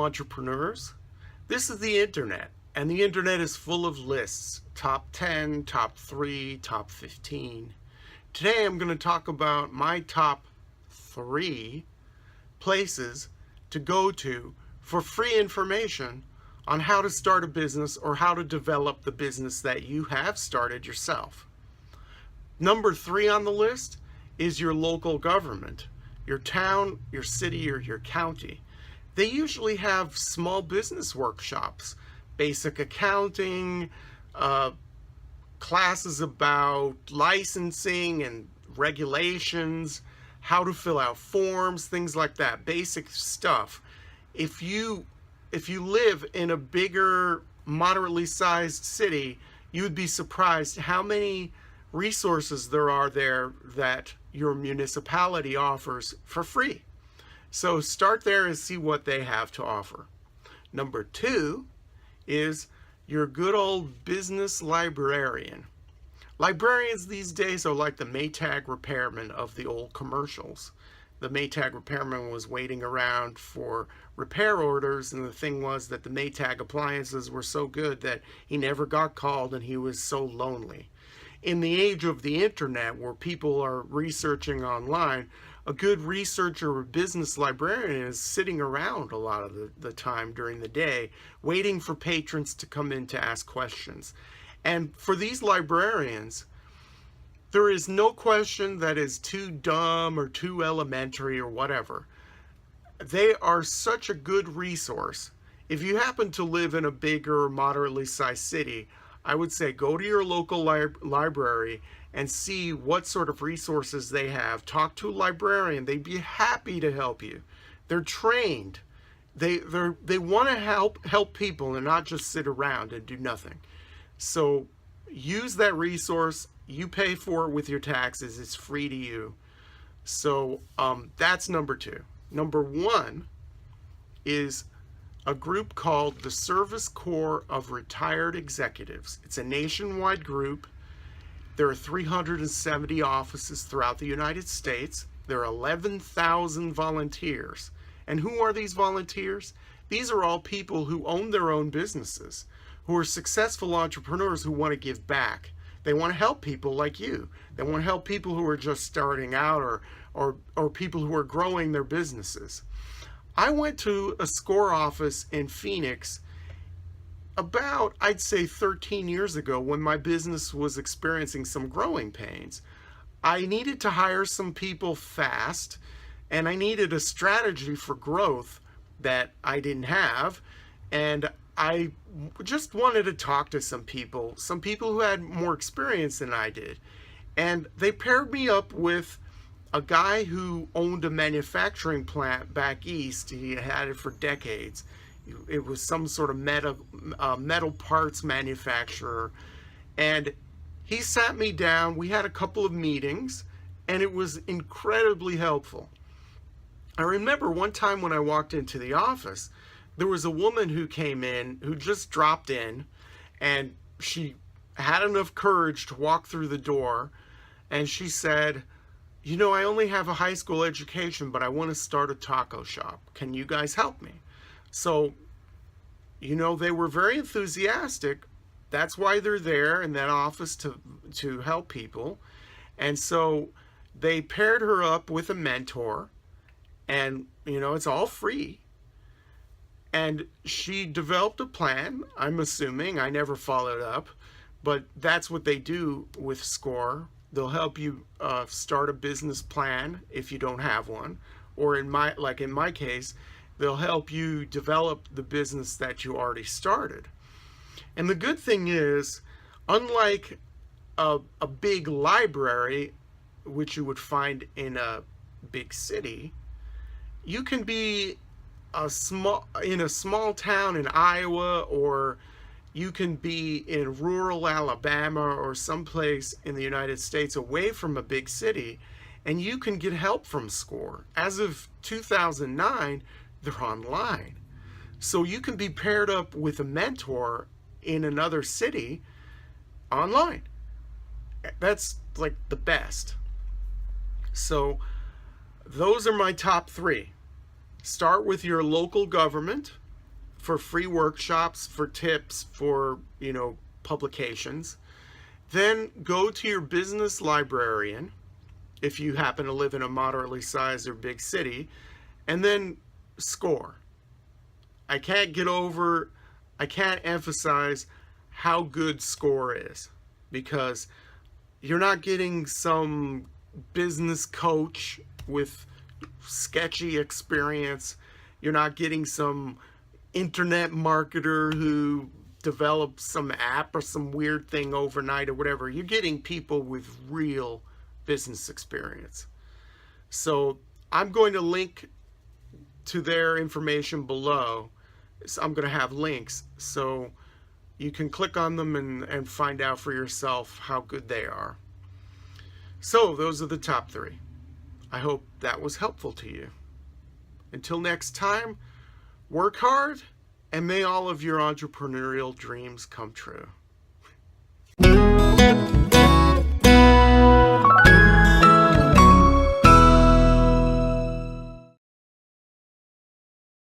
entrepreneurs. This is the internet, and the internet is full of lists, top 10, top 3, top 15. Today I'm going to talk about my top 3 places to go to for free information on how to start a business or how to develop the business that you have started yourself. Number 3 on the list is your local government, your town, your city, or your county. They usually have small business workshops, basic accounting, classes about licensing and regulations, how to fill out forms, things like that, basic stuff. If you live in a bigger, moderately sized city, you would be surprised how many resources there are there that your municipality offers for free. So start there and see what they have to offer. Number 2 is your good old business librarian. Librarians these days are like the Maytag repairman of the old commercials. The Maytag repairman was waiting around for repair orders, and the thing was that the Maytag appliances were so good that he never got called and he was so lonely. In the age of the internet, where people are researching online, a good researcher or business librarian is sitting around a lot of the time during the day, waiting for patrons to come in to ask questions. And for these librarians, there is no question that is too dumb or too elementary or whatever. They are such a good resource. If you happen to live in a bigger, moderately sized city, I would say go to your local library and see what sort of resources they have. Talk to a librarian. They'd be happy to help you. They're trained. They want to help people and not just sit around and do nothing. So use that resource. You pay for it with your taxes. It's free to you. So that's number 2. Number 1 is a group called the Service Corps of Retired Executives. It's a nationwide group. There are 370 offices throughout the United States. There are 11,000 volunteers. And who are these volunteers? These are all people who own their own businesses, who are successful entrepreneurs who want to give back. They want to help people like you. They want to help people who are just starting out or people who are growing their businesses. I went to a SCORE office in Phoenix about, I'd say 13 years ago, when my business was experiencing some growing pains. I needed to hire some people fast, and I needed a strategy for growth that I didn't have, and I just wanted to talk to some people who had more experience than I did. And they paired me up with a guy who owned a manufacturing plant back east. He had it for decades. It was some sort of metal parts manufacturer. And he sat me down. We had a couple of meetings, and it was incredibly helpful. I remember one time when I walked into the office, there was a woman who came in, who just dropped in, and she had enough courage to walk through the door, and she said, "You know, I only have a high school education, but I want to start a taco shop. Can you guys help me?" So, they were very enthusiastic. That's why they're there in that office, to help people. And so they paired her up with a mentor, and, it's all free. And she developed a plan, I'm assuming. I never followed up, but that's what they do with SCORE. They'll help you start a business plan if you don't have one, or in my case, they'll help you develop the business that you already started. And the good thing is, unlike a big library, which you would find in a big city, you can be in a small town in Iowa, or you can be in rural Alabama or someplace in the United States away from a big city, and you can get help from SCORE. As of 2009, they're online. So you can be paired up with a mentor in another city online. That's like the best. So those are my top 3. Start with your local government, for free workshops, for tips, for, publications. Then go to your business librarian if you happen to live in a moderately sized or big city, and then score. I can't emphasize how good SCORE is, because you're not getting some business coach with sketchy experience. You're not getting some internet marketer who developed some app or some weird thing overnight or whatever. You're getting people with real business experience. So I'm going to link to their information below. So I'm going to have links so you can click on them and find out for yourself how good they are. So those are the top 3. I hope that was helpful to you. Until next time, work hard, and may all of your entrepreneurial dreams come true.